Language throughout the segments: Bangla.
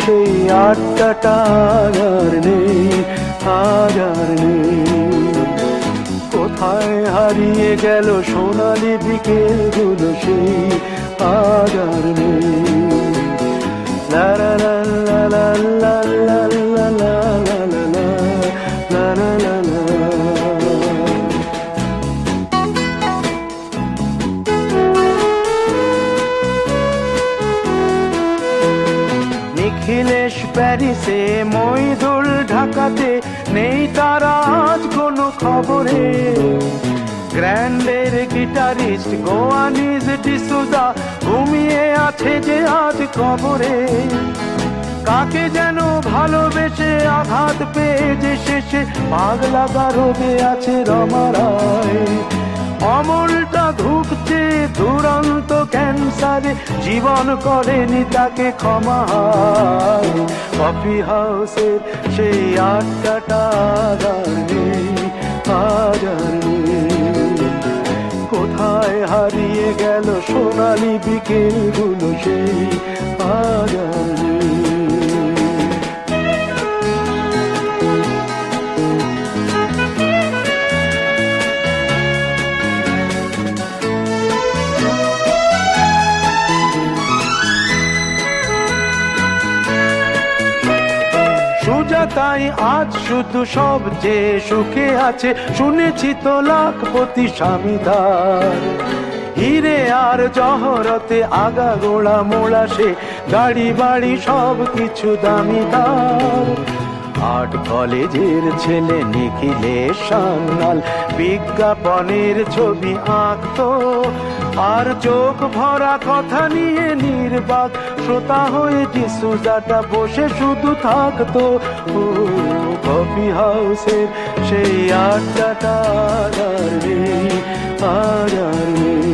সেই আড্ডাটা আর নেই, আজ আর নেই। কোথায় হারিয়ে গেল সোনালি বিকেলগুলো, সেই আজ আর নেই। লা লা লা লা লা লা লা লা লা লা লা লা লা লা। নিখিলেশ প্যারিসে, মইদুল ঢাকাতে, নেই তারা আজ কোনো খবরে। গ্র্যান্ডের গিটারিস্ট গোয়ানিজ ডিসুজা ঘুমিয়ে আছে যে আজ কবরে। কাকে যেন ভালোবেসে আঘাত পেয়ে যে শেষে পাগলা গারদে আছে রমা রায়। অমলটা ধুকছে দুরন্ত ক্যান্সারে, জীবন করেনি তাকে ক্ষমা। কফি হাউসের সেই আড্ডাটা আর নেই, আজ আর নেই। কোথায় হারিয়ে গেল সোনালি বিকেলগুলো, সেই আজ আর নেই। সুজাতাই আজ শুধু সবচেয়ে সুখে আছে, শুনেছি তো লাখপতি স্বামীদার। হিরে আর জহরতে আগাগোড়া মোড়া, সে গাড়ি বাড়ি সব কিছু দামিদার। আর্ট কলেজের ছেলে নিখিলেশ সান্যাল বিজ্ঞাপনের ছবি আঁকতো, আর চোখ ভরা কথা নিয়ে নির্বাক শ্রোতা হয়ে ডিসুজাটা বসে শুধু থাকতো। ও কফি হাউসের সেই আড্ডাটা আর নেই, আজ আর নেই।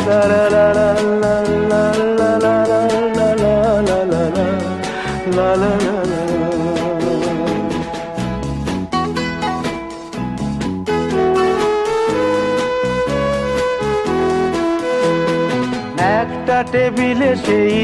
লা লা লা লা লা লা লা লা লা লা লা লা লা লা লা লা। একটা টেবিলে সেই